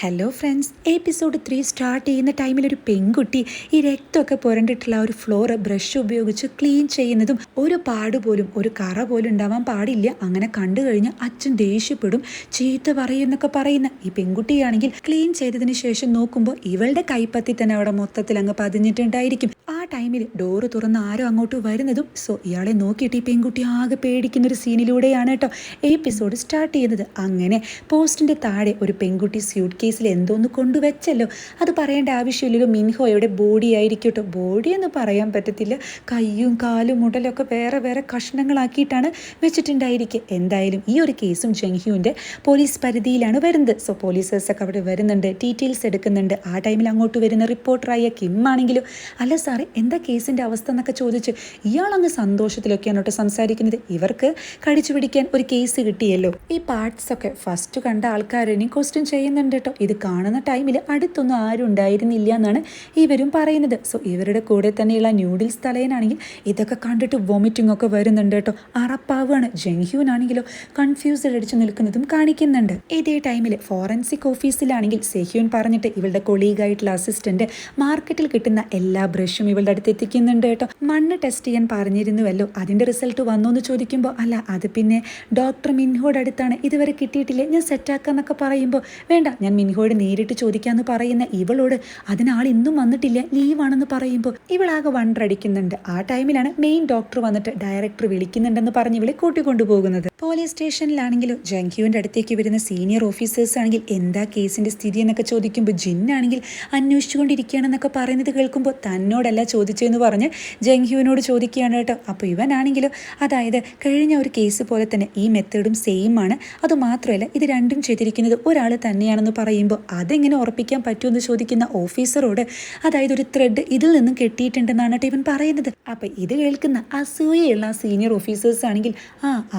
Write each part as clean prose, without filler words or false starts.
Hello friends, episode 3 start ചെയ്യുന്ന ടൈമിൽ ഒരു പെൺകുട്ടി ഈ രക്തമൊക്കെ പുരണ്ടിട്ടുള്ള ഒരു ഫ്ലോർ ബ്രഷ് ഉപയോഗിച്ച് ക്ലീൻ ചെയ്യുന്നതും ഒരു പാടുപോലും ഒരു കറ പോലും ഉണ്ടാവാൻ പാടില്ല, അങ്ങനെ കണ്ടു കഴിഞ്ഞാൽ അച്ഛൻ ദേഷ്യപ്പെടും, ചീത്ത പറയുന്നൊക്കെ പറയുന്ന ഈ പെൺകുട്ടിയാണെങ്കിൽ ക്ലീൻ ചെയ്തതിന് ശേഷം നോക്കുമ്പോൾ ഇവളുടെ കൈപ്പത്തി തന്നെ അവിടെ മൊത്തത്തിൽ അങ്ങ് പതിഞ്ഞിട്ടുണ്ടായിരിക്കും. ആ ടൈമിൽ ഡോറ് തുറന്ന് ആരോ അങ്ങോട്ട് വരുന്നതും ഇയാളെ നോക്കിയിട്ട് ഈ പെൺകുട്ടി ആകെ പേടിക്കുന്ന ഒരു സീനിലൂടെയാണ് കേട്ടോ എപ്പിസോഡ് സ്റ്റാർട്ട് ചെയ്യുന്നത്. അങ്ങനെ പോസ്റ്റിന്റെ താഴെ ഒരു പെൺകുട്ടി സ്യൂട്ട് കേസിൽ എന്തോന്ന് കൊണ്ടുവച്ചല്ലോ, അത് പറയേണ്ട ആവശ്യമില്ലല്ലോ. മിൻഹോയുടെ ബോഡി ആയിരിക്കും കേട്ടോ, ബോഡി എന്ന് പറയാൻ പറ്റത്തില്ല, കയ്യും കാലും മുടലൊക്കെ വേറെ വേറെ കഷ്ണങ്ങളാക്കിയിട്ടാണ് വെച്ചിട്ടുണ്ടായിരിക്കുക. എന്തായാലും ഈ ഒരു കേസും ജംഹ്യൂവിൻ്റെ പോലീസ് പരിധിയിലാണ് വരുന്നത്. സോ പോലീസേഴ്സൊക്കെ അവിടെ വരുന്നുണ്ട്, ഡീറ്റെയിൽസ് എടുക്കുന്നുണ്ട്. ആ ടൈമിൽ അങ്ങോട്ട് വരുന്ന റിപ്പോർട്ടറായ കിം ആണെങ്കിലും അല്ല സാറേ എന്താ കേസിൻ്റെ അവസ്ഥ എന്നൊക്കെ ചോദിച്ച് ഇയാളങ്ങ് സന്തോഷത്തിലൊക്കെയാണ് കേട്ടോ സംസാരിക്കുന്നത്. ഇവർക്ക് കടിച്ചു പിടിക്കാൻ ഒരു കേസ് കിട്ടിയല്ലോ. ഈ പാർട്സ് ഒക്കെ ഫസ്റ്റ് കണ്ട ആൾക്കാരെയും ക്വസ്റ്റ്യൻ ചെയ്യുന്നുണ്ട് കേട്ടോ. ഇത് കാണുന്ന ടൈമിൽ അടുത്തൊന്നും ആരും ഉണ്ടായിരുന്നില്ല എന്നാണ് ഇവരും പറയുന്നത്. സോ ഇവരുടെ കൂടെ തന്നെയുള്ള ന്യൂഡിൽസ് തലയനാണെങ്കിൽ ഇതൊക്കെ കണ്ടിട്ട് വോമിറ്റിംഗ് ഒക്കെ വരുന്നുണ്ട് കേട്ടോ, അറപ്പാവാണ്. ജംഹ്യൂനാണെങ്കിലോ കൺഫ്യൂസ്ഡ് അടിച്ചു നിൽക്കുന്നതും കാണിക്കുന്നുണ്ട്. ഇതേ ടൈമിൽ ഫോറൻസിക് ഓഫീസിലാണെങ്കിൽ സെഹ്യൂൻ പറഞ്ഞിട്ട് ഇവളുടെ കൊളീഗായിട്ടുള്ള അസിസ്റ്റന്റ് മാർക്കറ്റിൽ കിട്ടുന്ന എല്ലാ ബ്രഷും ഇവളുടെ അടുത്ത് എത്തിക്കുന്നുണ്ട് കേട്ടോ. മണ്ണ് ടെസ്റ്റ് ചെയ്യാൻ പറഞ്ഞിരുന്നുവല്ലോ, അതിന്റെ റിസൾട്ട് വന്നു എന്ന് ചോദിക്കുമ്പോൾ അല്ല അത് പിന്നെ ഡോക്ടർ മിൻഹോയുടെ അടുത്താണ്, ഇതുവരെ കിട്ടിയിട്ടില്ല, ഞാൻ സെറ്റാക്കാന്നൊക്കെ പറയുമ്പോൾ വേണ്ട ഞാൻ മിൻഹോയോട് നേരിട്ട് ചോദിക്കാമെന്ന് പറയുന്ന ഇവളോട് അതിനാൾ ഇന്നും വന്നിട്ടില്ല, ലീവാണെന്ന് പറയുമ്പോൾ ഇവളാകെ വണ്ടടിക്കുന്നുണ്ട്. ആ ടൈമിലാണ് മെയിൻ ഡോക്ടർ വന്നിട്ട് ഡയറക്ടർ വിളിക്കുന്നുണ്ടെന്ന് പറഞ്ഞ് ഇവളെ കൂട്ടിക്കൊണ്ടുപോകുന്നത്. പോലീസ് സ്റ്റേഷനിലാണെങ്കിലും ജംഹ്യൂവിൻ്റെ അടുത്തേക്ക് വരുന്ന സീനിയർ ഓഫീസേഴ്സ് ആണെങ്കിൽ എന്താ കേസിന്റെ സ്ഥിതി എന്നൊക്കെ ചോദിക്കുമ്പോൾ ജിന്നാണെങ്കിൽ അന്വേഷിച്ചുകൊണ്ടിരിക്കുകയാണെന്നൊക്കെ പറയുന്നത് കേൾക്കുമ്പോൾ തന്നോടല്ല ചോദിച്ചതെന്ന് പറഞ്ഞ് ജംഹ്യൂവിനോട് ചോദിക്കുകയാണ് കേട്ടോ. അപ്പോൾ ഇവനാണെങ്കിലും അതായത് കഴിഞ്ഞ ഒരു കേസ് പോലെ തന്നെ ഈ മെത്തേഡും സെയിം ആണ്, അതുമാത്രമല്ല ഇത് രണ്ടും ചെയ്തിരിക്കുന്നത് ഒരാൾ തന്നെയാണെന്ന് പറയുമ്പോൾ അതെങ്ങനെ ഉറപ്പിക്കാൻ പറ്റുമെന്ന് ചോദിക്കുന്ന ഓഫീസറോട് അതായത് ഒരു ത്രെഡ് ഇതിൽ നിന്നും കെട്ടിയിട്ടുണ്ടെന്നാണ് കേട്ടോ ഇവൻ പറയുന്നത്. അപ്പം ഇത് കേൾക്കുന്ന അസൂയുള്ള സീനിയർ ഓഫീസേഴ്സ് ആണെങ്കിൽ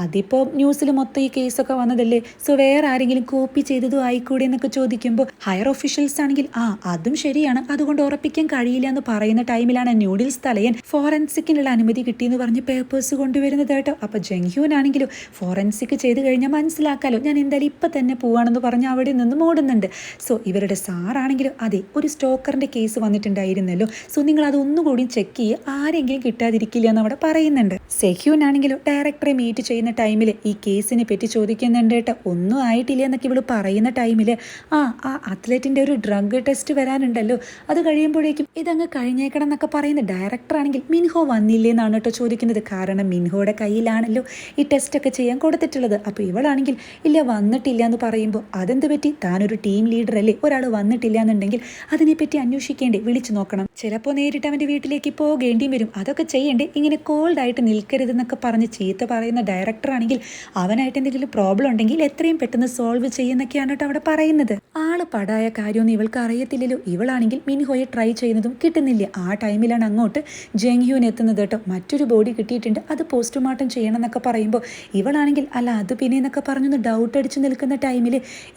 അതിപ്പോൾ ന്യൂസിൽ മൊത്തം ഈ കേസൊക്കെ വന്നതല്ലേ, സോ വേറെ ആരെങ്കിലും കോപ്പി ചെയ്തതും ആയിക്കൂടെ എന്നൊക്കെ ചോദിക്കുമ്പോൾ ഹയർ ഓഫീഷ്യൽസ് ആണെങ്കിൽ അതും ശരിയാണ്, അതുകൊണ്ട് ഉറപ്പിക്കാൻ കഴിയില്ല എന്ന് പറയുന്ന ടൈമിലാണ് ന്യൂഡിൽസ് തലയൻ ഫോറൻസിക്കിനുള്ള അനുമതി കിട്ടിയെന്ന് പറഞ്ഞ് പേപ്പേഴ്സ് കൊണ്ടുവരുന്നത് കേട്ടോ. അപ്പോൾ ജംഹ്യൂനാണെങ്കിലും ഫോറൻസിക് ചെയ്ത് കഴിഞ്ഞാൽ മനസ്സിലാക്കാലോ, ഞാൻ എന്തായാലും ഇപ്പം തന്നെ പോവാണെന്ന് പറഞ്ഞ് അവിടെ നിന്നും ഓടുന്നുണ്ട്. സോ ഇവരുടെ സാറാണെങ്കിലും അതെ ഒരു സ്റ്റോക്കറിൻ്റെ കേസ് വന്നിട്ടുണ്ടായിരുന്നല്ലോ, സോ നിങ്ങൾ അതൊന്നുകൂടി ചെക്ക് ചെയ്യുക, ആരെങ്കിലും കിട്ടാതിരിക്കില്ല എന്ന് അവിടെ പറയുന്നുണ്ട്. സെഹ്യൂനാണെങ്കിലും ഡയറക്ടറെ മീറ്റ് ചെയ്യുന്ന ടൈമിൽ ഈ കേസിനെ പറ്റി ചോദിക്കുന്നുണ്ട് കേട്ടോ. ഒന്നും ആയിട്ടില്ല എന്നൊക്കെ ഇവള് പറയുന്ന ടൈമിൽ ആ അത്ലറ്റിൻ്റെ ഒരു ഡ്രഗ് ടെസ്റ്റ് വരാനുണ്ടല്ലോ, അത് കഴിയുമ്പോഴേക്കും ഇതങ്ങ് കഴിഞ്ഞേക്കണം എന്നൊക്കെ പറയുന്ന ഡയറക്ടർ ആണെങ്കിൽ മിൻഹോ വന്നില്ലേ എന്നാണ് കേട്ടോ ചോദിക്കുന്നത്. കാരണം മിൻഹോയുടെ കയ്യിലാണല്ലോ ഈ ടെസ്റ്റൊക്കെ ചെയ്യാൻ കൊടുത്തിട്ടുള്ളത്. അപ്പോൾ ഇവളാണെങ്കിൽ ഇല്ല വന്നിട്ടില്ല എന്ന് പറയുമ്പോൾ അതെന്ത് പറ്റി, താനൊരു ടീം ലീഡർ അല്ലേ, ഒരാൾ വന്നിട്ടില്ല എന്നുണ്ടെങ്കിൽ അതിനെപ്പറ്റി അന്വേഷിക്കേണ്ടേ, വിളിച്ചു നോക്കണം, ചിലപ്പോൾ നേരിട്ട് അവൻ്റെ വീട്ടിലേക്ക് പോകേണ്ടിയും വരും, അതൊക്കെ ചെയ്യേണ്ടേ, ഇങ്ങനെ കോൾഡായിട്ട് നിൽക്കരുതെന്നൊക്കെ പറഞ്ഞ് ചീത്ത പറയുന്ന ഡയറക്ടർ ആണെങ്കിൽ അവനായിട്ട് എന്തെങ്കിലും പ്രോബ്ലം ഉണ്ടെങ്കിൽ എത്രയും പെട്ടെന്ന് സോൾവ് ചെയ്യുന്നൊക്കെയാണ് കേട്ടോ അവിടെ പറയുന്നത്. ആള് പടായ കാര്യമൊന്നും ഇവൾക്ക് അറിയത്തില്ലല്ലോ. ഇവളാണെങ്കിൽ മിൻഹോയെ ട്രൈ ചെയ്യുന്നതും കിട്ടുന്നില്ല. ആ ടൈമിലാണ് അങ്ങോട്ട് ജംഹ്യൂൻ എത്തുന്നത് കേട്ടോ. മറ്റൊരു ബോഡി കിട്ടിയിട്ടുണ്ട്, അത് പോസ്റ്റ്മോർട്ടം ചെയ്യണം എന്നൊക്കെ പറയുമ്പോൾ ഇവളാണെങ്കിൽ അല്ല അത് പിന്നെ എന്നൊക്കെ പറഞ്ഞൊന്ന് ഡൗട്ട് അടിച്ച് നിൽക്കുന്ന ടൈമിൽ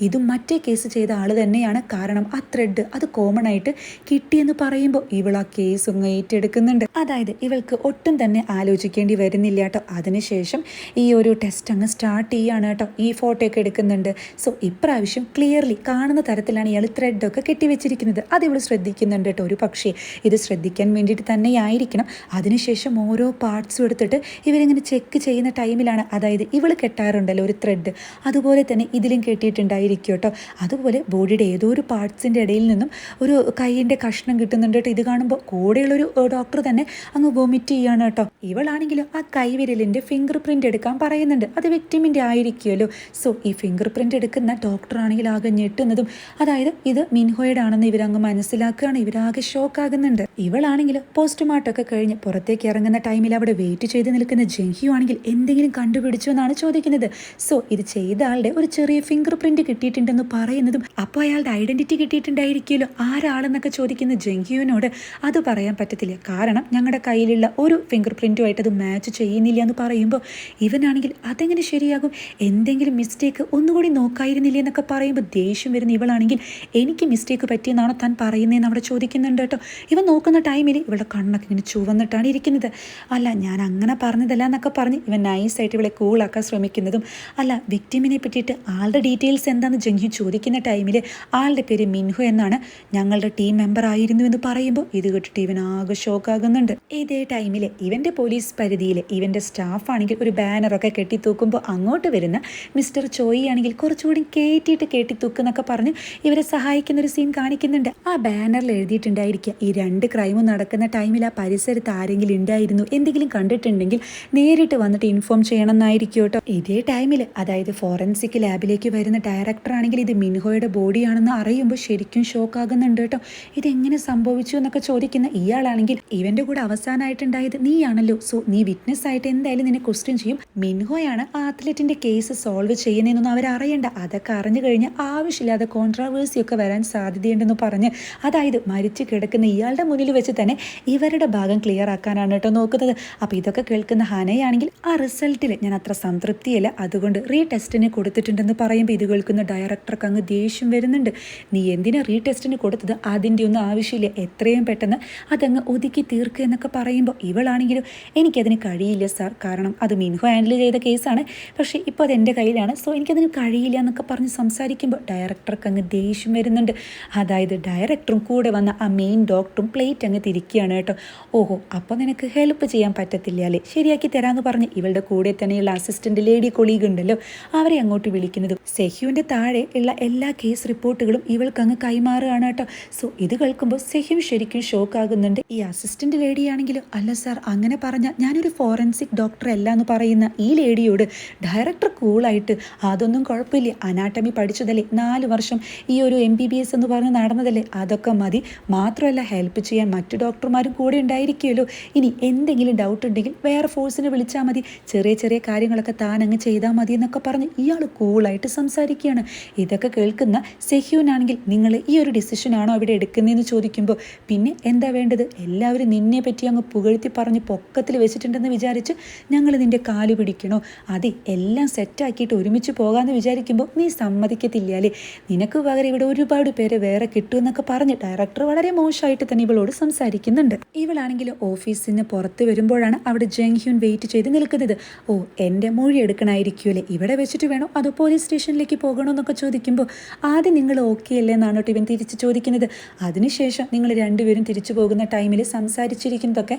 ഇതും മറ്റേ കേസ് ചെയ്ത ആൾ തന്നെയാണ്, കാരണം ആ ത്രെഡ് അത് കോമൺ ആയിട്ട് കിട്ടിയെന്ന് പറയുമ്പോൾ ഇവൾ ആ കേസ് ഒന്ന് ഏറ്റെടുക്കുന്നുണ്ട്. അതായത് ഇവൾക്ക് ഒട്ടും തന്നെ ആലോചിക്കേണ്ടി വരുന്നില്ല കേട്ടോ. അതിനുശേഷം ഈ ഒരു ടെസ്റ്റ് അങ്ങ് സ്റ്റാർട്ട് ചെയ്യുകയാണ് കേട്ടോ. ഈ ഫോട്ടോ ഒക്കെ എടുക്കുന്നുണ്ട്. സോ ഇപ്രാവശ്യം ക്ലിയർലി കാണുന്ന തരത്തിലാണ് ഇയാൾ ത്രെഡൊക്കെ കെട്ടിവെച്ചിരിക്കുന്നത്. അത് ഇവൾ ശ്രദ്ധിക്കുന്നുണ്ട് കേട്ടോ. ഒരു പക്ഷേ ഇത് ശ്രദ്ധിക്കാൻ വേണ്ടിയിട്ട് തന്നെയായിരിക്കണം. അതിനുശേഷം ഓരോ പാർട്സും എടുത്തിട്ട് ഇവരിങ്ങനെ ചെക്ക് ചെയ്യുന്ന ടൈമിലാണ് അതായത് ഇവൾ കെട്ടാറുണ്ടല്ലോ ഒരു ത്രെഡ്, അതുപോലെ തന്നെ ഇതിലും കെട്ടിയിട്ടുണ്ടായിരിക്കും കേട്ടോ. അതുപോലെ ബോഡിയുടെ ഏതോ ഒരു പാർട്സിൻ്റെ ഇടയിൽ നിന്നും ഒരു കൈയിൻ്റെ കഷ്ണം കിട്ടുന്നുണ്ട് കേട്ടോ. ഇത് കാണുമ്പോൾ കൂടെയുള്ളൊരു ഡോക്ടർ തന്നെ അങ്ങ് വോമിറ്റ് ചെയ്യാണ് കേട്ടോ. ഇവളാണെങ്കിലും ആ കൈവിരലിൻ്റെ ഫിംഗർ പ്രിൻ്റ് എടുക്കാൻ പറയുന്നുണ്ട്, അത് വിക്ടിമിൻ്റെ ആയിരിക്കുമല്ലോ. സോ ഈ ഫിംഗർ പ്രിൻ്റ് എടുക്കുന്ന ഡോക്ടറാണെങ്കിൽ ആകെ ഞെട്ടുന്നതും അതായത് ഇത് മിൻഹോയുടെ ആണെന്ന് ഇവരങ്ങ് മനസ്സിലാക്കുകയാണ്. ഇവരാകെ ഷോക്കാകുന്നുണ്ട്. ഇവളാണെങ്കിൽ പോസ്റ്റ്മോർട്ടം ഒക്കെ കഴിഞ്ഞ് പുറത്തേക്ക് ഇറങ്ങുന്ന ടൈമിൽ അവിടെ വെയിറ്റ് ചെയ്ത് നിൽക്കുന്ന ജംഹ്യൂ ആണെങ്കിൽ എന്തെങ്കിലും കണ്ടുപിടിച്ചു എന്നാണ് ചോദിക്കുന്നത്. സോ ഇത് ചെയ്ത ആളുടെ ഒരു ചെറിയ ഫിംഗർ പ്രിന്റ് കിട്ടിയിട്ടുണ്ടെന്ന് പറയുന്നതും അപ്പോൾ അയാളുടെ ഐഡന്റിറ്റി കിട്ടിയിട്ടുണ്ടായിരിക്കുമല്ലോ, ആരാളെന്നൊക്കെ ചോദിക്കുന്ന ജംഹ്യൂവിനോട് അത് പറയാൻ പറ്റത്തില്ല, കാരണം ഞങ്ങളുടെ കയ്യിലുള്ള ഒരു ഫിംഗർ പ്രിൻറ്റുമായിട്ട് അത് മാച്ച് ചെയ്യുന്നില്ല എന്ന് പറയുമ്പോൾ ഇവനാണെങ്കിൽ അതെങ്ങനെ ശരിയാകും, എന്തെങ്കിലും മിസ്റ്റേക്ക് ഒന്നുകൂടി നോക്കായിരുന്നില്ല എന്നൊക്കെ പറയുമ്പോൾ ദേഷ്യം വരുന്ന ഇവളാണെങ്കിൽ എനിക്ക് മിസ്റ്റേക്ക് പറ്റിയെന്നാണോ താൻ പറയുന്നതെന്ന് അവിടെ ചോദിക്കുന്നുണ്ട് കേട്ടോ. ഇവൻ നോക്കുന്ന ടൈമിൽ ഇവളുടെ കണ്ണൊക്കെ ഇങ്ങനെ ചുവന്നിട്ടാണ് ഇരിക്കുന്നത്. അല്ല ഞാൻ അങ്ങനെ പറഞ്ഞതല്ല എന്നൊക്കെ പറഞ്ഞ് ഇവൻ നൈസായിട്ട് ഇവളെ കൂളാക്കാൻ ശ്രമിക്കുന്നതും, അല്ല വിക്ടിമിനെ പറ്റിയിട്ട് ആളുടെ ഡീറ്റെയിൽസ് എന്താണെന്ന് ജംഗ്യു ചോദിക്കുന്ന ടൈമിൽ ആളുടെ പേര് മിൻഹു എന്നാണ്, ഞങ്ങളുടെ ടീം മെമ്പർ ആയിരുന്നു എന്ന് പറയുമ്പോൾ ഇത് കേട്ടിട്ട് ഇവൻ ആകെ ഷോക്കാകുന്നുണ്ട്. ഇതേ ടൈമിൽ ഇവൻ്റെ പോലീസ് പരിധിയിൽ ഇവൻ്റെ സ്റ്റാഫാണെങ്കിൽ ഒരു ബാനറൊക്കെ കെട്ടിത്തൂക്കുമ്പോൾ അങ്ങോട്ട് വരുന്ന മിസ്റ്റർ ചോയി ആണെങ്കിൽ കുറച്ചുകൂടി കയറ്റിയിട്ട് കെട്ടിത്തൂക്കുന്നൊക്കെ പറഞ്ഞ് ഇവരെ സഹായിക്കുന്ന ഒരു സീൻ കാണിക്കുന്നുണ്ട്. ആ ബാനറിൽ എഴുതിയിട്ടുണ്ടായിരിക്കുക ഈ 2 ക്രൈമും നടക്കുന്ന ടൈമിൽ ആ പരിസരത്ത് ആരെങ്കിലും ഉണ്ടായിരുന്നു, എന്തെങ്കിലും കണ്ടിട്ടുണ്ടെങ്കിൽ നേരിട്ട് വന്നിട്ട് ഇൻഫോം ചെയ്യണം എന്നായിരിക്കും കേട്ടോ. ഇതേ ടൈമിൽ അതായത് ഫോറൻസിക് ലാബിലേക്ക് വരുന്ന ഡയറക്ടർ ആണെങ്കിൽ ഇത് മിൻഹോയുടെ ബോഡിയാണെന്ന് അറിയുമ്പോൾ ശരിക്കും ഷോക്കാകുന്നുണ്ട് കേട്ടോ. ഇതെങ്ങനെ സംഭവിച്ചു എന്നൊക്കെ ചോദിക്കുന്ന ഇയാളാണെങ്കിൽ ഇവന്റെ കൂടെ അവസാനമായിട്ടുണ്ടായത് നീയാണല്ലോ, സോ നീ വിറ്റ്നസ് ആയിട്ട് എന്തായാലും നിന്നെ ക്വസ്റ്റ്യൻ ചെയ്യും, മിൻഹോയാണ് ആ അത്ലറ്റിന്റെ കേസ് സോൾവ് ചെയ്യുന്നതെന്നൊന്നും അവരറിയണ്ട, അതൊക്കെ അറിഞ്ഞു കഴിഞ്ഞാൽ ആവശ്യമില്ലാതെ കോൺട്രാവേഴ്സി ഒക്കെ വരാൻ സാധ്യതയുണ്ടെന്ന് പറഞ്ഞ് അതായത് മരിച്ചു കിടക്കുന്ന ഇയാളുടെ മുന്നിൽ വെച്ച് തന്നെ ഇവരുടെ ഭാഗം ക്ലിയർ ആക്കാനാണ് കേട്ടോ നോക്കുന്നത്. അപ്പോൾ ഇതൊക്കെ കേൾക്കുന്ന ഹനയാണെങ്കിൽ ആ റിസൾട്ടിൽ ഞാൻ അത്ര സംതൃപ്തിയല്ല, അതുകൊണ്ട് റീടെസ്റ്റിന് കൊടുത്തിട്ടുണ്ടെന്ന് പറയുമ്പോൾ ഇത് കേൾക്കുന്ന ഡയറക്ടർക്ക് അങ്ങ് ദേഷ്യം വരുന്നുണ്ട്. നീ എന്തിനാ റീടെസ്റ്റിന് കൊടുത്തത്, അതിൻ്റെ ഒന്നും ആവശ്യമില്ല, എത്രയും പെട്ടെന്ന് അതങ്ങ് ഒതുക്കി തീർക്കുക എന്നൊക്കെ പറയുമ്പോൾ ഇവളാണെങ്കിലും എനിക്കതിന് കഴിയില്ല സാർ, കാരണം അത് മിൻഹോ ഹാൻഡിൽ ചെയ്ത കേസാണ്, പക്ഷേ ഇപ്പോൾ അത് എൻ്റെ കയ്യിലാണ്, സോ എനിക്കതിന് കഴിയില്ല എന്നൊക്കെ പറഞ്ഞ് സംസാരിക്കുമ്പോൾ ഡയറക്ടർക്ക് അങ്ങ് ദേഷ്യം വരുന്നുണ്ട്. അതായത് ഡയറക്ടറും കൂടെ വന്ന ആ മെയിൻ ഡോക്ടറും പ്ലേറ്റ് അങ്ങ് തിരിക്കുകയാണ് കേട്ടോ. ഓഹോ, അപ്പോൾ നിനക്ക് ഹെൽപ്പ് ചെയ്യാൻ പറ്റത്തില്ല അല്ലേ, ശരിയാക്കി തരാമെന്ന് പറഞ്ഞ് ഇവളുടെ കൂടെ തന്നെയുള്ള അസിസ്റ്റന്റ് ലേഡി കൊളീഗ് ഉണ്ടല്ലോ അവരെ അങ്ങോട്ട് വിളിക്കുന്നതും സെഹ്യുവിൻ്റെ താഴെ ഉള്ള എല്ലാ കേസ് റിപ്പോർട്ടുകളും ഇവൾക്ക് അങ്ങ് കൈമാറുകയാണ് കേട്ടോ. സോ ഇത് കേൾക്കുമ്പോൾ സെഹ്യു ശരിക്കും ഷോക്ക് ആകുന്നുണ്ട്. ഈ അസിസ്റ്റന്റ് ലേഡിയാണെങ്കിലും അല്ല സാർ അങ്ങനെ പറഞ്ഞാൽ ഞാനൊരു ഫോറൻസിക് ഡോക്ടർ അല്ല എന്ന് പറയുന്ന ഈ ലേഡിയോട് ഡയറക്ടർ കൂളായിട്ട് അതൊന്നും കുഴപ്പമില്ല, അനാട്ടമി പഠിച്ചതല്ലേ, 4 വർഷം ഈ ഒരു MBBS എന്ന് പറഞ്ഞ് നടന്നതല്ലേ, അതൊക്കെ മതി, മാത്രമല്ല ഹെൽപ്പ് ചെയ്യാൻ മറ്റു ഡോക്ടർമാരും കൂടെ ഉണ്ടായിരിക്കുമല്ലോ, ഇനി എന്തെങ്കിലും ഡൗട്ട് ഉണ്ടെങ്കിൽ വേറെ ഫോഴ്സിനെ വിളിച്ചാൽ മതി, ചെറിയ ചെറിയ കാര്യങ്ങളൊക്കെ താൻ അങ്ങ് ചെയ്താൽ മതി എന്നൊക്കെ പറഞ്ഞ് ഇയാൾ കൂളായിട്ട് സംസാരിക്കുകയാണ്. ഇതൊക്കെ കേൾക്കുന്ന സെഹ്യൂനാണെങ്കിൽ നിങ്ങൾ ഈ ഒരു ഡിസിഷനാണോ അവിടെ എടുക്കുന്നതെന്ന് ചോദിക്കുമ്പോൾ പിന്നെ എന്താ വേണ്ടത്, എല്ലാവരും നിന്നെ പറ്റി അങ്ങ് പുകഴ്ത്തി പറഞ്ഞ് പൊക്കത്തിൽ വെച്ചിട്ടുണ്ടെന്ന് വിചാരിച്ച് ഞങ്ങൾ നിൻ്റെ കാല് പിടിക്കണോ, അതെ എല്ലാം സെറ്റാക്കിയിട്ട് ഒരുമിച്ച് പോകാമെന്ന് വിചാരിക്കുമ്പോൾ നീ സമ്മതിക്കത്തില്ല അല്ലേ, നിനക്ക് പകരം ഇവിടെ ഒരുപാട് പേരെ വേറെ കിട്ടുമെന്നൊക്കെ പറഞ്ഞ് ഡയറക്ടർ വളരെ മോശമായിട്ട് തന്നെ ഇവളോട് സംസാരിക്കുന്നുണ്ട്. ഇവളാണെങ്കിൽ ഓഫീസിന് പുറത്ത് വരുമ്പോഴാണ് അവിടെ ജംഗ്ഹ്യൂൻ വെയിറ്റ് ചെയ്ത് നിൽക്കുന്നത്. ഓ എൻ്റെ മൊഴി എടുക്കണമായിരിക്കുമല്ലേ, ഇവിടെ വെച്ചിട്ട് വേണോ അതോ പോലീസ് സ്റ്റേഷനിലേക്ക് പോകണോ എന്നൊക്കെ ചോദിക്കുമ്പോൾ ആദ്യം നിങ്ങൾ ഓക്കെ അല്ലേ എന്നാണ് കേട്ടോ ഇവൻ തിരിച്ച് ചോദിക്കുന്നത്. അതിനുശേഷം നിങ്ങൾ രണ്ടുപേരും തിരിച്ചു പോകുന്ന ടൈമിൽ സംസാരിച്ചിരിക്കുന്നതൊക്കെ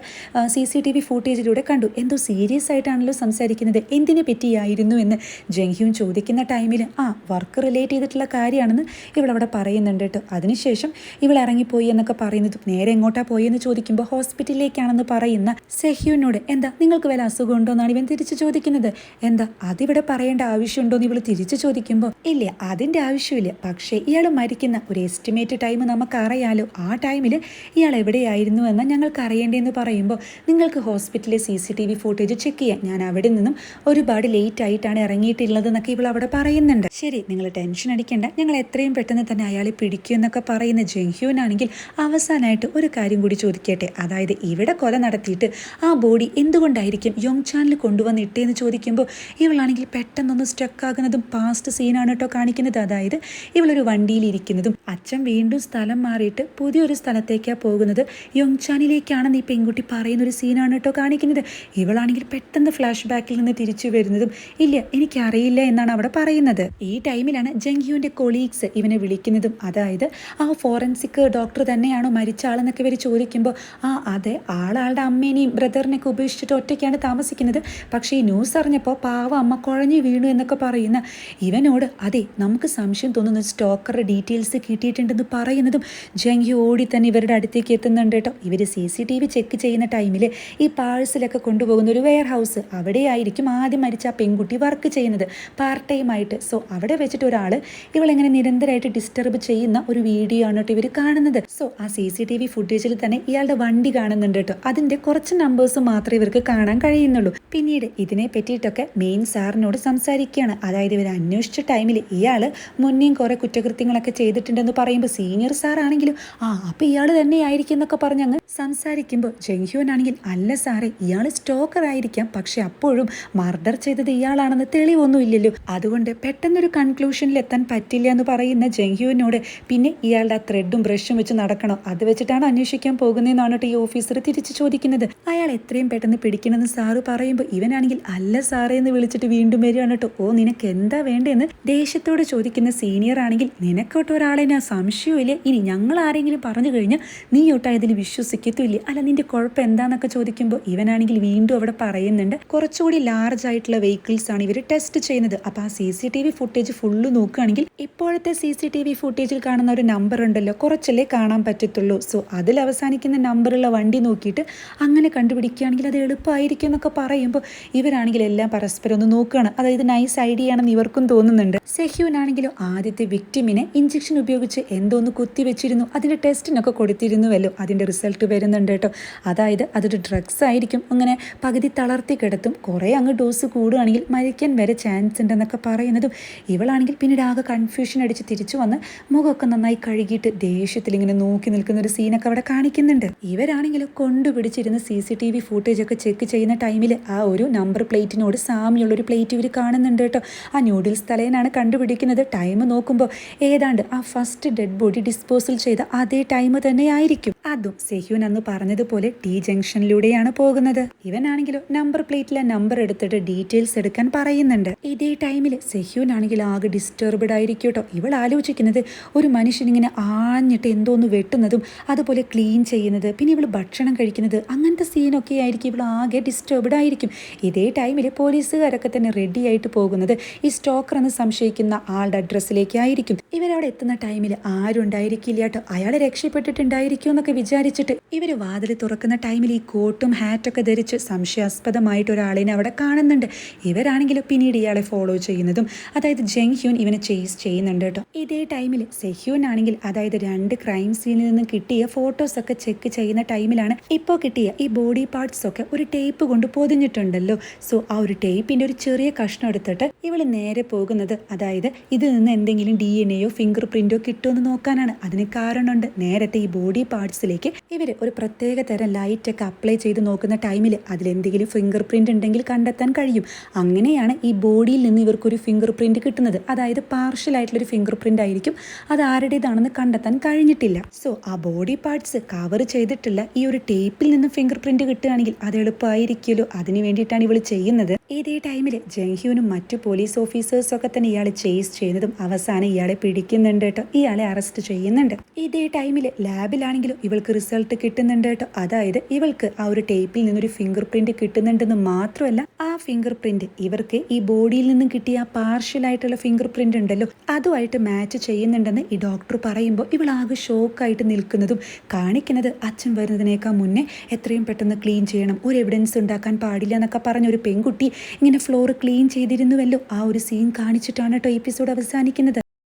CCTV ഫൂട്ടേജിലൂടെ കണ്ടു, എന്തോ സീരിയസ് ആയിട്ടാണല്ലോ സംസാരിക്കുന്നത്, എന്തിനെ പറ്റിയായിരുന്നു എന്ന് ജംഗ്ഹ്യൂൻ ചോദിക്കുന്ന ടൈമിൽ വർക്ക് റിലേറ്റ് ചെയ്തിട്ടുള്ള കാര്യമാണെന്ന് ഇവളവിടെ പറയുന്നുണ്ട് കേട്ടോ. അതിനുശേഷം ഇവൾ ഇറങ്ങിപ്പോയി എന്നൊക്കെ പറയുന്നത് നേരെ എങ്ങോട്ടാ പോയി എന്ന് ചോദിക്കുമ്പോൾ ഹോസ്പിറ്റലിലേക്കാണെന്ന് പറയുന്ന സെഹ്യൂനോട് എന്താ നിങ്ങൾക്ക് വല്ല അസുഖമുണ്ടോ എന്നാണ് ഇവൻ തിരിച്ചു ചോദിക്കുന്നത്. എന്താ അതിവിടെ പറയേണ്ട ആവശ്യമുണ്ടോ എന്ന് ഇവൾ തിരിച്ചു ചോദിക്കുമ്പോൾ ഇല്ല അതിൻ്റെ ആവശ്യമില്ല, പക്ഷേ ഇയാൾ മരിക്കുന്ന ഒരു എസ്റ്റിമേറ്റ് ടൈം നമുക്കറിയാലോ, ആ ടൈമിൽ ഇയാൾ എവിടെയായിരുന്നു എന്ന് ഞങ്ങൾക്ക് അറിയേണ്ടതെന്ന് പറയുമ്പോൾ നിങ്ങൾക്ക് ഹോസ്പിറ്റലിലെ CCTV ഫൂട്ടേജ് ചെക്ക് ചെയ്യാം, ഞാൻ അവിടെ നിന്നും ഒരുപാട് ലേറ്റ് ആയിട്ടാണ് ഇറങ്ങിയിട്ടുള്ളത് എന്നൊക്കെ ഇവൾ അവിടെ പറയുന്നുണ്ട്. ശരി നിങ്ങൾ ടെൻഷൻ അടിക്കേണ്ട, ഞങ്ങൾ എത്രയും പെട്ടെന്ന് തന്നെ അയാളെ പിടിക്കും എന്നൊക്കെ പറയുന്ന ജംഗ്ഹ്യൂനാണെങ്കിൽ അവസാനമായിട്ട് ഒരു കാര്യം കൂടി ചോദിക്കട്ടെ, അതായത് ഇവിടെ കൊല നടത്തിയിട്ട് ആ ബോഡി എന്തുകൊണ്ടായിരിക്കും യോങ്ചാനിൽ കൊണ്ടുവന്നിട്ടേന്ന് ചോദിക്കുമ്പോൾ ഇവളാണെങ്കിൽ പെട്ടെന്നൊന്ന് സ്റ്റക്ക് ആകുന്നതും പാസ്റ്റ് സീനാണ് കേട്ടോ കാണിക്കുന്നത്. അതായത് ഇവളൊരു വണ്ടിയിലിരിക്കുന്നതും അച്ഛൻ വീണ്ടും സ്ഥലം മാറിയിട്ട് പുതിയൊരു സ്ഥലത്തേക്കാണ് പോകുന്നത്, യോങ്ചാനിലേക്കാണെന്ന് ഈ പെൺകുട്ടി പറയുന്നൊരു സീനാണ് കേട്ടോ കാണിക്കുന്നത്. ഇവളാണെങ്കിൽ പെട്ടെന്ന് ഫ്ലാഷ് ബാക്കിൽ നിന്ന് തിരിച്ചു വരുന്നതും ഇല്ല എനിക്കറിയില്ല എന്നാണ് അവിടെ പറയുന്നത്. ഈ ടൈമിലാണ് ജംഗ്ഹ്യൂൻ്റെ കൊളീഗ്സ് ഇവനെ വിളിക്കുന്നതും, അതായത് ആ ഫോറൻസിക് ഡോക്ടർ തന്നെയാണോ മരിച്ച ആളെന്നൊക്കെ ഇവർ ചോദിക്കുമ്പോൾ അതെ ആളുടെ അമ്മേനെയും ബ്രദറിനെയൊക്കെ ഉപേക്ഷിച്ചിട്ട് ഒറ്റയ്ക്കാണ് താമസിക്കുന്നത്, പക്ഷേ ഈ ന്യൂസ് അറിഞ്ഞപ്പോൾ പാവം അമ്മ കുഴഞ്ഞു വീണു എന്നൊക്കെ പറയുന്ന ഇവനോട് അതെ നമുക്ക് സംശയം തോന്നുന്ന സ്റ്റോക്കറുടെ ഡീറ്റെയിൽസ് കിട്ടിയിട്ടുണ്ടെന്ന് പറയുന്നതും ജംഗ്ഹ്യൂ ഓടി തന്നെ ഇവരുടെ അടുത്തേക്ക് എത്തുന്നുണ്ട് കേട്ടോ. ഇവർ CCTV ചെക്ക് ചെയ്യുന്ന ടൈമിൽ ഈ പാഴ്സലൊക്കെ കൊണ്ടുപോകുന്ന ഒരു വെയർ ഹൗസ് അവിടെയായിരിക്കും ആദ്യം മരിച്ച ആ പെൺകുട്ടി വർക്ക് ചെയ്യുന്നത് പാർട്ട് ടൈം ആയിട്ട്. സോ അവിടെ വെച്ചിട്ട് ഒരാൾ ഇവളെങ്ങനെ നിരന്തരമായിട്ട് ഡിസ്റ്റർബ് ചെയ്യുന്ന ഒരു വീഡിയോ ആണ് കേട്ടോ ഇവർ കാണുന്നത്. സോ ആ CCTV ഫുട്ടേജിൽ തന്നെ ഇയാളുടെ വണ്ടി കാണുന്നുണ്ട് കേട്ടോ, അതിൻ്റെ കുറച്ച് നമ്പേഴ്സ് മാത്രമേ ഇവർക്ക് കാണാൻ കഴിയുന്നുള്ളൂ. പിന്നീട് ഇതിനെ പറ്റിയിട്ടൊക്കെ മെയിൻ സാറിനോട് സംസാരിക്കുകയാണ്, അതായത് ഇവർ അന്വേഷിച്ച ടൈമിൽ ഇയാൾ മുന്നേയും കുറേ കുറ്റകൃത്യങ്ങളൊക്കെ ചെയ്തിട്ടുണ്ടെന്ന് പറയുമ്പോൾ സീനിയർ സാറാണെങ്കിലും അപ്പോൾ ഇയാൾ തന്നെയായിരിക്കും എന്നൊക്കെ പറഞ്ഞങ്ങ് സംസാരിക്കുമ്പോൾ ജംഗ്ഹ്യോൻ ആണെങ്കിൽ അല്ല സാറേ, ഇയാൾ സ്റ്റോക്കർ ആയിരിക്കാം, പക്ഷെ അപ്പോഴും മർഡർ ചെയ്തത് ഇയാളാണെന്ന് തെളിവൊന്നും ഇല്ലല്ലോ, അതുകൊണ്ട് പെട്ടെന്നൊരു കൺക്ലൂഷനിൽ എത്താൻ പറ്റില്ല എന്ന് പറയുന്ന ജംഗ്ഹ്യോനോട് പിന്നെ ഇയാളുടെ ആ ത്രെഡും ബ്രഷും വെച്ച് നടക്കണോ, അത് വെച്ചിട്ടാണ് അന്വേഷിക്കാൻ പോകുന്നതെന്നാണ് ഈ ഓഫീസർ തിരിച്ചു ചോദിക്കുന്നത്. അയാൾ എത്രയും പെട്ടെന്ന് പിടിക്കണമെന്ന് സാറ് പറയുമ്പോൾ ഇവനാണെങ്കിൽ അല്ല സാറേ എന്ന് വിളിച്ചിട്ട് വീണ്ടും വരികയാണ് കേട്ടോ. ഓ നിനക്ക് എന്താ വേണ്ടതെന്ന് ദേഷ്യത്തോട് ചോദിക്കുന്ന സീനിയർ ആണെങ്കിൽ നിനക്കോട്ട് ഒരാളെ ഞാൻ സംശയമില്ലേ, ഇനി ഞങ്ങൾ ആരെങ്കിലും പറഞ്ഞു കഴിഞ്ഞാൽ നീ ഒട്ടായതിൽ വിശ്വസിക്കത്തില്ലേ, അല്ല നിന്റെ കുഴപ്പം എന്താന്നൊക്കെ ചോദിക്കുമ്പോൾ ഇവനാണെങ്കിൽ വീണ്ടും അവിടെ പറയുന്നുണ്ട് കുറച്ചുകൂടി ലാർജ് ആയിട്ടുള്ള വെഹിക്കിൾസ് ആണ് ഇവർ ടെസ്റ്റ് ചെയ്യുന്നത്. അപ്പോൾ ആ CCTV ഫുട്ടേജ് ഫുള്ള് നോക്കുകയാണെങ്കിൽ ഇപ്പോഴത്തെ CCTV ഫുട്ടേജിൽ കാണുന്ന ഒരു നമ്പർ ഉണ്ടല്ലോ, കുറച്ചല്ലേ കാണാൻ പറ്റത്തുള്ളൂ. സോ അതിൽ അവസാനിക്കുന്ന നമ്പറുള്ള വണ്ടി നോക്കിയിട്ട് അങ്ങനെ കണ്ടുപിടിക്കുകയാണെങ്കിൽ അത് എളുപ്പമായിരിക്കും എന്നൊക്കെ പറയുമ്പോൾ ഇവരാണെങ്കിൽ എല്ലാം പരസ്പരം ഒന്ന് നോക്കുകയാണ്. അതായത് നൈസ് ഐഡിയ ആണെന്ന് ഇവർക്കും തോന്നുന്നുണ്ട്. സെഹ്യൂനാണെങ്കിലോ ആദ്യത്തെ വിക്ടിമിനെ ഇഞ്ചക്ഷൻ ഉപയോഗിച്ച് എന്തോന്ന് കുത്തിവെച്ചിരുന്നു, അതിന്റെ ടെസ്റ്റിനൊക്കെ കൊടുത്തിരുന്നുവല്ലോ, അതിന്റെ റിസൾട്ട് വരുന്നുണ്ട് കേട്ടോ. അതായത് അതൊരു ഡ്രഗ്സ് ആയിരിക്കും, അങ്ങനെ പകുതി തളർത്തി കിടത്തും, കുറേ അങ്ങ് ഡോസ് കൂടുകയാണെങ്കിൽ മരിക്കാൻ വരെ ചാൻസ് ഉണ്ടെന്നൊക്കെ പറയുന്നതും ഇവളാണെങ്കിൽ പിന്നീട് ആകെ കൺഫ്യൂഷൻ അടിച്ച് തിരിച്ചു വന്ന് മുഖമൊക്കെ നന്നായി കഴുകിയിട്ട് ദേഷ്യത്തിൽ ഇങ്ങനെ നോക്കി നിൽക്കുന്ന ഒരു സീനൊക്കെ അവിടെ കാണിക്കുന്നുണ്ട്. ഇവരാണെങ്കിലും കൊണ്ടുപിടിച്ചിരുന്ന CCTV ഫുട്ടേജ് ഒക്കെ ചെക്ക് ചെയ്യുന്ന ടൈമിൽ ആ ഒരു നമ്പർ പ്ലേറ്റിനോട് സാമ്യമുള്ള ഒരു പ്ലേറ്റ് ഇവർ കാണുന്നുണ്ട് കേട്ടോ. ആ ന്യൂഡിൽസ് തലേനാണ് കണ്ടുപിടിക്കുന്നത്. ടൈം നോക്കുമ്പോൾ ഏതാണ്ട് ആ ഫസ്റ്റ് ഡെഡ് ബോഡി ഡിസ്പോസൽ ചെയ്ത അതേ ടൈം തന്നെ ആയിരിക്കും. അതും സെഹ്യൂൻ അന്ന് പറഞ്ഞതുപോലെ T ജംഗ്ഷനിലൂടെയാണ് പോകുന്നത്. ഇവനാണെങ്കിലോ നമ്പർ പ്ലേറ്റിലെ നമ്പർ എടുത്തിട്ട് ഡീറ്റെയിൽസ് എടുക്കാൻ പറയുന്നുണ്ട്. ഇതേ ടൈമിൽ സെഹ്യൂൻ ആണെങ്കിൽ ആകെ ഡിസ്റ്റർബ്ഡ് ആയിരിക്കും കേട്ടോ. ഇവൾ ആലോചിക്കുന്നത് ഒരു മനുഷ്യൻ ഇങ്ങനെ ആഞ്ഞിട്ട് എന്തോന്ന് വെട്ടുന്നതും അതുപോലെ ക്ലീൻ ചെയ്യുന്നത്, പിന്നെ ഇവൾ ഭക്ഷണം കഴിക്കുന്നത്, അങ്ങനത്തെ സീനൊക്കെ ആയിരിക്കും. ഇവൾ ആകെ ഡിസ്റ്റർബ്ഡ് ആയിരിക്കും. ഇതേ ടൈമിൽ പോലീസുകാരൊക്കെ തന്നെ റെഡി ആയിട്ട് പോകുന്നത് ഈ സ്റ്റോക്കർ എന്ന് സംശയിക്കുന്ന ആളുടെ അഡ്രസ്സിലേക്ക് ആയിരിക്കും. ഇവരവിടെ എത്തുന്ന ടൈമിൽ ആരും ഉണ്ടായിരിക്കില്ല കേട്ടോ. അയാളെ രക്ഷപ്പെട്ടിട്ടുണ്ടായിരിക്കും എന്നൊക്കെ വിചാരിച്ചിട്ട് ഇവർ വാതിൽ തുറക്കുന്ന ടൈമിൽ ഈ കോട്ടും ഹാറ്റൊക്കെ ധരിച്ച് സംശയാസ്പദമായിട്ട് ഒരാളിനെ അവിടെ കാണുന്നുണ്ട്. ഇവരാണെങ്കിലും പിന്നീട് ഇയാളെ ഫോളോ ചെയ്യുന്നതും അതായത് ജംഗ്ഹ്യൂൻ ഇവനെ ചേസ് ചെയ്യുന്നുണ്ട് കേട്ടോ. ഇതേ ടൈമിൽ സെഹ്യൂൻ ആണെങ്കിൽ അതായത് 2 ക്രൈം സീനിൽ നിന്ന് കിട്ടിയ ഫോട്ടോസ് ഒക്കെ ചെക്ക് ചെയ്യുന്ന ടൈമിലാണ് ഇപ്പോൾ കിട്ടിയ ഈ ബോഡി പാർട്സ് ഒക്കെ ഒരു ടേപ്പ് കൊണ്ട് പൊതിഞ്ഞിട്ടുണ്ടല്ലോ. സോ ആ ഒരു ടേപ്പിന്റെ ഒരു ചെറിയ കഷ്ണം എടുത്തിട്ട് ഇവള് നേരെ പോകുന്നത് അതായത് ഇതിൽ നിന്ന് എന്തെങ്കിലും DNA ഫിംഗർ പ്രിന്റോ കിട്ടുമെന്ന് നോക്കാനാണ്. അതിന് കാരണമുണ്ട്. നേരത്തെ ഈ ബോഡി പാർട്സിലേക്ക് ഇവര് ഒരു പ്രത്യേക തരം ലൈറ്റ് ഒക്കെ അപ്ലൈ ചെയ്ത് നോക്കുന്ന ടൈമിൽ അതിലെന്തെങ്കിലും ഫിംഗർ പ്രിന്റ് ഉണ്ടെങ്കിൽ കണ്ടെത്താൻ കഴിയും. അങ്ങനെയാണ് ഈ ബോഡിയിൽ നിന്ന് ഇവർക്കൊരു ഫിംഗർ പ്രിന്റ് കിട്ടുന്നത്. അതായത് പാർഷ്യൽ ആയിട്ടുള്ളൊരു ഫിംഗർ പ്രിന്റ് ആയിരിക്കും, അത് ആരുടേതാണെന്ന് കണ്ടെത്താൻ കഴിഞ്ഞിട്ടില്ല. സോ ആ ബോഡി പാർട്സ് കവർ ചെയ്തിട്ടുള്ള ഈ ഒരു ടേപ്പിൽ നിന്ന് ഫിംഗർ പ്രിന്റ് കിട്ടുകയാണെങ്കിൽ അത് എളുപ്പമായിരിക്കുമല്ലോ. അതിന് വേണ്ടിയിട്ടാണ് ഇവൾ ചെയ്യുന്നത്. ഇതേ ടൈമിൽ ജംഗ്ഹ്യൂനും മറ്റു പോലീസ് ഓഫീസേഴ്സും ഒക്കെ തന്നെ ഇയാളെ ചേസ് ചെയ്യുന്നതും അവസാനം ഇയാളെ പിടിക്കുന്നുണ്ട് കേട്ടോ. ഇയാളെ അറസ്റ്റ് ചെയ്യുന്നുണ്ട്. ഇതേ ടൈമിൽ ലാബിലാണെങ്കിലും ഇവൾക്ക് റിസൾട്ട് കിട്ടുന്നുണ്ട് കേട്ടോ. അതായത് ഇവൾക്ക് ആ ഒരു ടേപ്പിൽ നിന്നൊരു ഫിംഗർ പ്രിന്റ് കിട്ടുന്നുണ്ടെന്ന് മാത്രമല്ല ആ ഫിംഗർ പ്രിന്റ് ഇവർക്ക് ഈ ബോഡിയിൽ നിന്നും കിട്ടിയ ആ പാർഷ്യൽ ആയിട്ടുള്ള ഫിംഗർ പ്രിന്റ് ഉണ്ടല്ലോ അതുമായിട്ട് മാച്ച് ചെയ്യുന്നുണ്ടെന്ന് ഈ ഡോക്ടർ പറയുമ്പോൾ ഇവൾ ആകെ ഷോക്കായിട്ട് നിൽക്കുന്നതും കാണിക്കുന്നത് അച്ഛൻ വരുന്നതിനേക്കാൾ മുന്നേ എത്രയും പെട്ടെന്ന് ക്ലീൻ ചെയ്യണം, ഒരു എവിഡൻസ് ഉണ്ടാക്കാൻ പാടില്ല എന്നൊക്കെ പറഞ്ഞ ഒരു പെൺകുട്ടി ഇങ്ങനെ ഫ്ലോർ ക്ലീൻ ചെയ്തിരുന്നുവല്ലോ. ആ ഒരു സീൻ കാണിച്ചിട്ടാണ് കേട്ടോ എപ്പിസോഡ് അവസാനിക്കുന്നത്.